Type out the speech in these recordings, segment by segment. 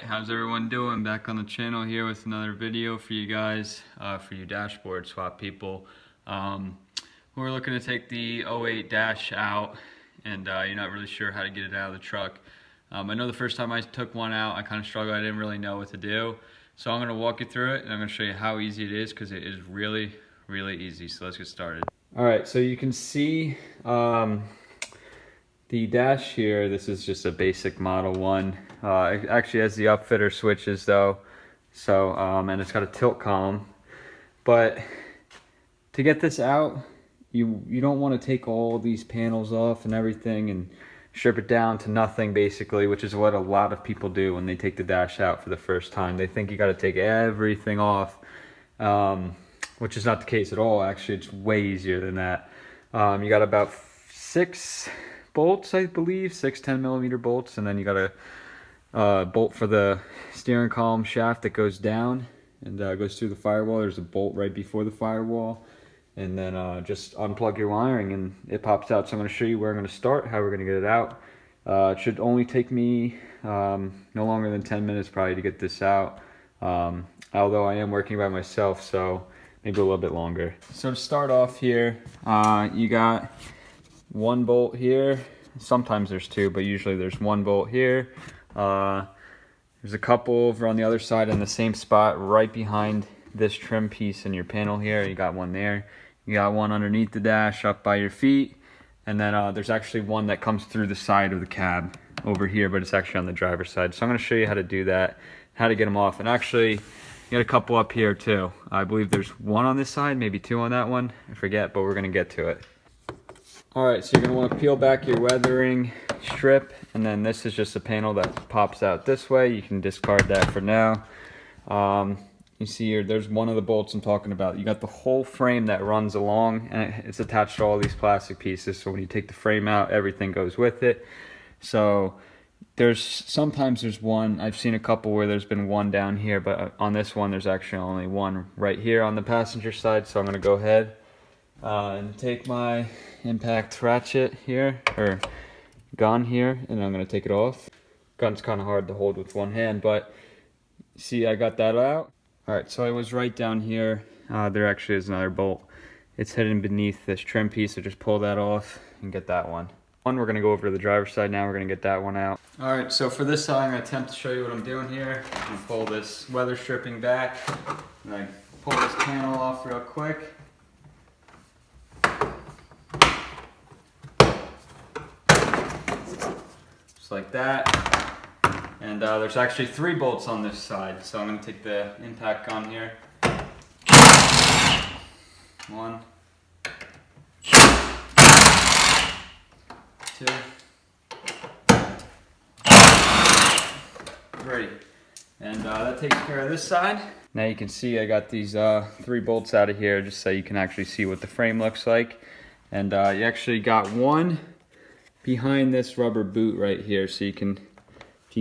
how's everyone doing? Back on the channel here with another video for you guys, for you dashboard swap people. We're looking to take the '08 dash out, and you're not really sure how to get it out of the truck. I know the first time I took one out, I kind of struggled. I didn't really know what to do. So I'm going to walk you through it, and I'm going to show you how easy it is, because it is really, really easy. So let's get started. Alright, so you can see the dash here. This is just a basic Model 1. It actually has the upfitter switches though, so and it's got a tilt column. But to get this out, you don't want to take all these panels off and everything and strip it down to nothing basically, which is what a lot of people do when they take the dash out for the first time. They think you got to take everything off, which is not the case at all. Actually, it's way easier than that. You got about 6 bolts, I believe, 6 10mm bolts, and then you got a bolt for the steering column shaft that goes down and goes through the firewall. There's a bolt right before the firewall, and then just unplug your wiring and it pops out. So I'm going to show you where I'm going to start, how we're going to get it out. It should only take me no longer than 10 minutes probably to get this out, although I am working by myself, so maybe a little bit longer. So to start off here, you got 1 bolt here. Sometimes there's 2, but usually there's 1 bolt here. There's a couple over on the other side in the same spot right behind this trim piece in your panel here. You got 1 there. You got 1 underneath the dash up by your feet, and then there's actually 1 that comes through the side of the cab over here, but it's actually on the driver's side. So I'm going to show you how to do that, how to get them off. And actually, you got a couple up here too. I believe there's 1 on this side, maybe 2 on that one. I forget, but we're going to get to it. Alright, so you're going to want to peel back your weathering strip, and then this is just a panel that pops out this way. You can discard that for now. You see here, there's 1 of the bolts I'm talking about. You got the whole frame that runs along, and it's attached to all these plastic pieces, so when you take the frame out, everything goes with it. So sometimes there's 1, I've seen a couple where there's been 1 down here, but on this one there's actually only 1 right here on the passenger side. So I'm going to go ahead and take my impact ratchet here, or gun here, and I'm going to take it off. Gun's kind of hard to hold with 1 hand, but see, I got that out. Alright, so I was right down here. There actually is another bolt. It's hidden beneath this trim piece, so just pull that off and get that one. We're going to go over to the driver's side now. We're going to get that one out. Alright, so for this side, I'm going to attempt to show you what I'm doing here. I'm going to pull this weather stripping back, and I pull this panel off real quick. Just like that. And there's actually 3 bolts on this side, so I'm going to take the impact gun here. 1, 2, 3. And that takes care of this side. Now you can see I got these 3 bolts out of here just so you can actually see what the frame looks like. And you actually got 1 behind this rubber boot right here, so you can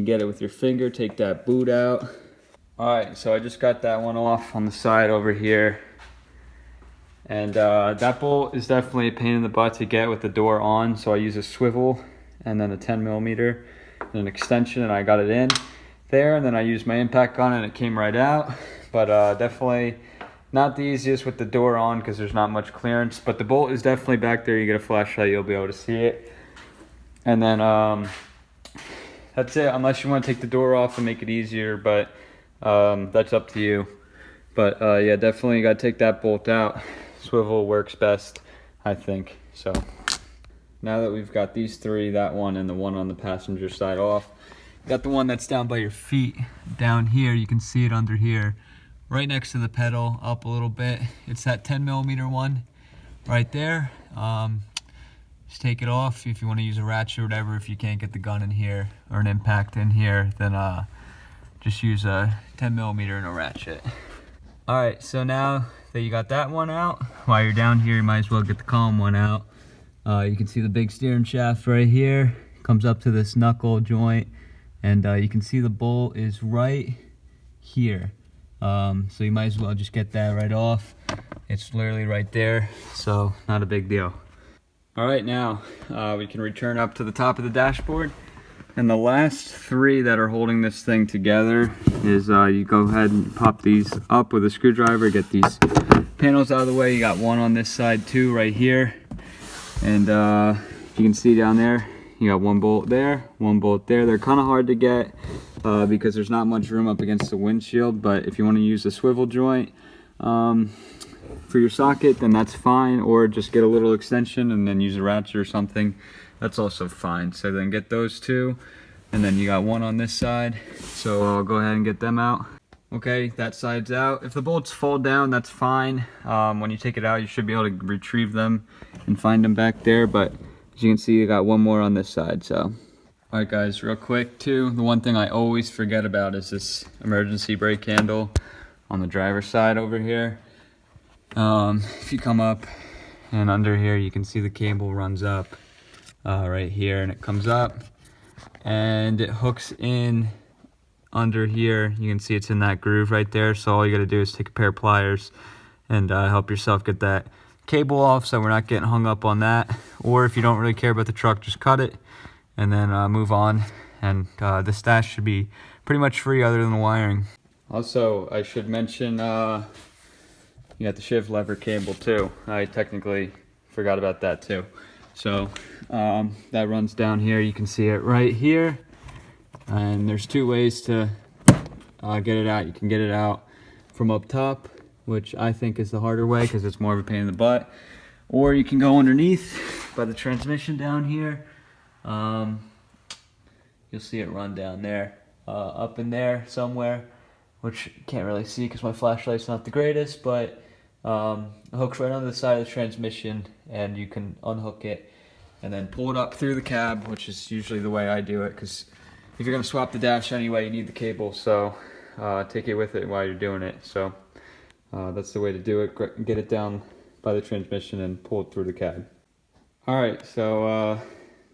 get it with your finger, take that boot out. Alright, so I just got that one off on the side over here. And that bolt is definitely a pain in the butt to get with the door on, so I use a swivel and then a 10mm and an extension, and I got it in there, and then I used my impact gun and it came right out. But definitely not the easiest with the door on because there's not much clearance, but the bolt is definitely back there. You get a flashlight, you'll be able to see it. And then that's it, unless you want to take the door off and make it easier, but that's up to you. But yeah, definitely got to take that bolt out. Swivel works best, I think. So now that we've got these 3, that one and the one on the passenger side off, got the one that's down by your feet down here. You can see it under here, right next to the pedal, up a little bit. It's that 10mm one right there. Just take it off if you want to use a ratchet or whatever. If you can't get the gun in here or an impact in here, then just use a 10mm and a ratchet. Alright, so now that you got that one out, while you're down here, you might as well get the column one out. You can see the big steering shaft right here. Comes up to this knuckle joint, and you can see the bolt is right here. So you might as well just get that right off. It's literally right there, so not a big deal. All right, now we can return up to the top of the dashboard. And the last three that are holding this thing together is you go ahead and pop these up with a screwdriver, get these panels out of the way. You got one on this side too, right here. And you can see down there, you got one bolt there, one bolt there. They're kind of hard to get because there's not much room up against the windshield, but if you want to use a swivel joint for your socket, then that's fine, or just get a little extension and then use a ratchet or something. That's also fine. So then get those two, and then you got one on this side. So I'll go ahead and get them out. Okay, that side's out. If the bolts fall down, that's fine. When you take it out, you should be able to retrieve them and find them back there. But as you can see, you got one more on this side. So, all right, guys, real quick too. The one thing I always forget about is this emergency brake handle on the driver's side over here. If you come up and under here, you can see the cable runs up. Right here, and it comes up and it hooks in under here. You can see it's in that groove right there, so all you got to do is take a pair of pliers and help yourself get that cable off so we're not getting hung up on that. Or if you don't really care about the truck, just cut it and then move on, and this dash should be pretty much free other than the wiring. Also, I should mention you got the shift lever cable too. I technically forgot about that too. So that runs down here. You can see it right here, and there's two ways to get it out. You can get it out from up top, which I think is the harder way because it's more of a pain in the butt, or you can go underneath by the transmission down here. You'll see it run down there, up in there somewhere, which you can't really see because my flashlight's not the greatest, but it hooks right onto the side of the transmission, and you can unhook it and then pull it up through the cab, which is usually the way I do it, because if you're going to swap the dash anyway, you need the cable, so take it with it while you're doing it. So that's the way to do it. Get it down by the transmission and pull it through the cab. Alright, so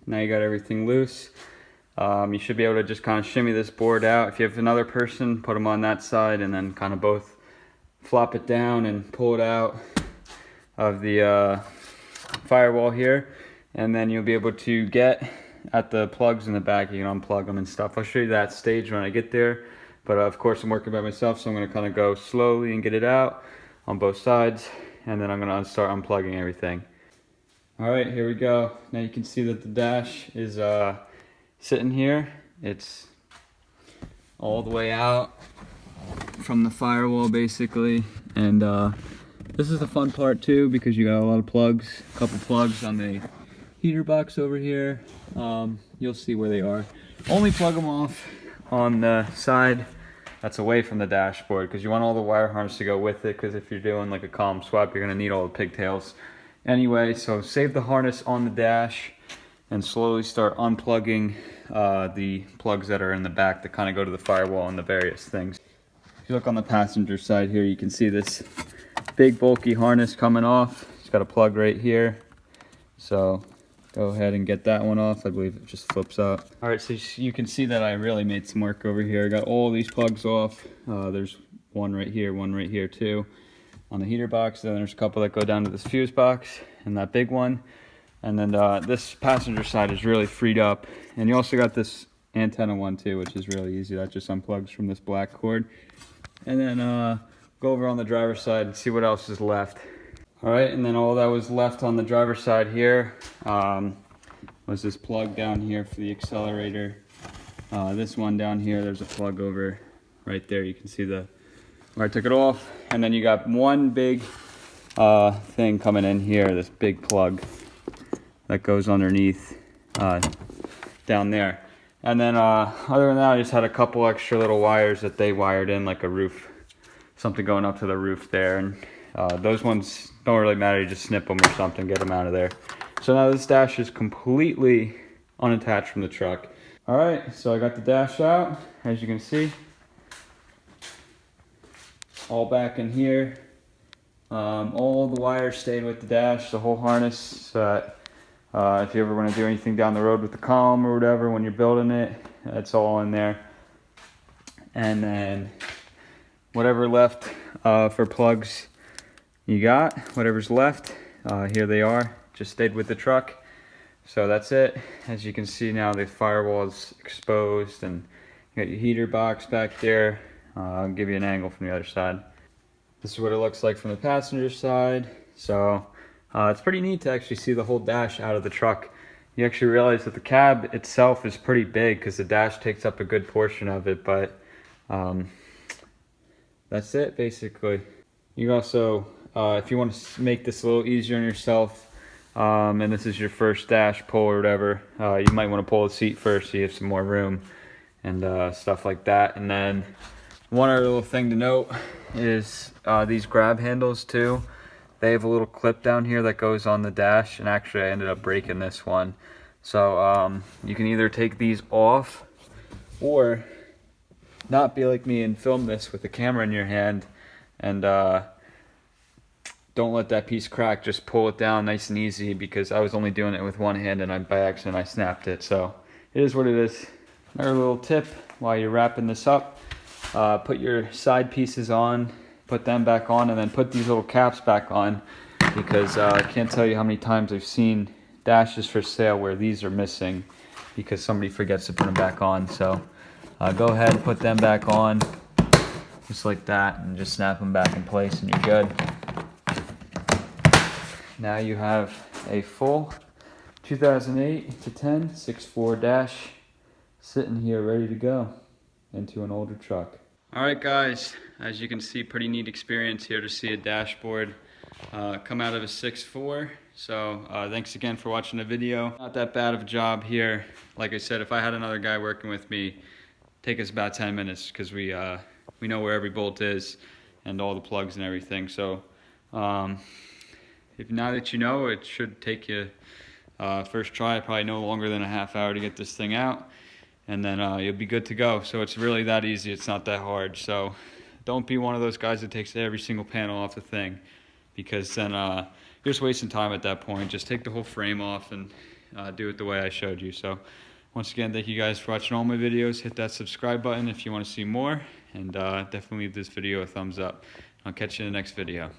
now you got everything loose. You should be able to just kind of shimmy this board out. If you have another person, put them on that side and then kind of both flop it down and pull it out of the firewall here, and then you'll be able to get at the plugs in the back. You can unplug them and stuff. I'll show you that stage when I get there, but of course I'm working by myself, so I'm going to kind of go slowly and get it out on both sides, and then I'm going to start unplugging everything. Alright, here we go. Now you can see that the dash is sitting here. It's all the way out from the firewall basically, and this is the fun part too, because you got a lot of plugs, a couple plugs on the heater box over here. You'll see where they are. Only plug them off on the side that's away from the dashboard, because you want all the wire harness to go with it, because if you're doing like a column swap, you're going to need all the pigtails anyway. So save the harness on the dash and slowly start unplugging the plugs that are in the back that kind of go to the firewall and the various things. If you look on the passenger side here, you can see this big bulky harness coming off. It's got a plug right here, so go ahead and get that one off. I believe it just flips up. All right, so you can see that I really made some work over here. I got all these plugs off. There's one right here too on the heater box. Then there's a couple that go down to this fuse box and that big one. And then this passenger side is really freed up. And you also got this antenna one too, which is really easy. That just unplugs from this black cord. And then go over on the driver's side and see what else is left. All right, and then all that was left on the driver's side here was this plug down here for the accelerator. This one down here, there's a plug over right there. You can see where I took it off. And then you got one big thing coming in here, this big plug that goes underneath down there. And then other than that, I just had a couple extra little wires that they wired in, like a roof, something going up to the roof there. And those ones don't really matter. You just snip them or something, get them out of there. So now this dash is completely unattached from the truck. All right, so I got the dash out, as you can see, all back in here. All the wires stayed with the dash, the whole harness, so that if you ever want to do anything down the road with the column or whatever when you're building it, it's all in there. And then whatever left for plugs you got, whatever's left, here they are, just stayed with the truck. So that's it. As you can see now, the firewall is exposed, and you got your heater box back there. I'll give you an angle from the other side. This is what it looks like from the passenger side. So it's pretty neat to actually see the whole dash out of the truck. You actually realize that the cab itself is pretty big because the dash takes up a good portion of it, but that's it basically. You also, if you want to make this a little easier on yourself, and this is your first dash pull or whatever, you might want to pull the seat first so you have some more room and stuff like that. And then one other little thing to note is these grab handles too. They have a little clip down here that goes on the dash, and actually I ended up breaking this one. So you can either take these off or not be like me and film this with the camera in your hand, and don't let that piece crack. Just pull it down nice and easy, because I was only doing it with one hand and by accident I snapped it. So it is what it is. Another little tip while you're wrapping this up, put your side pieces on, put them back on, and then put these little caps back on, because I can't tell you how many times I've seen dashes for sale where these are missing because somebody forgets to put them back on. So go ahead and put them back on just like that, and just snap them back in place and you're good. Now you have a full 2008 to 10 6.4 dash sitting here ready to go into an older truck. Alright guys, as you can see, pretty neat experience here to see a dashboard come out of a 6.4. So thanks again for watching the video. Not that bad of a job here. Like I said, if I had another guy working with me, take us about 10 minutes, because we know where every bolt is and all the plugs and everything. So if now that you know, it should take you first try probably no longer than a half hour to get this thing out, and then you'll be good to go. So it's really that easy. It's not that hard. So don't be one of those guys that takes every single panel off the thing, because then you're just wasting time at that point. Just take the whole frame off and do it the way I showed you. So once again, thank you guys for watching all my videos. Hit that subscribe button if you want to see more, and definitely leave this video a thumbs up. I'll catch you in the next video.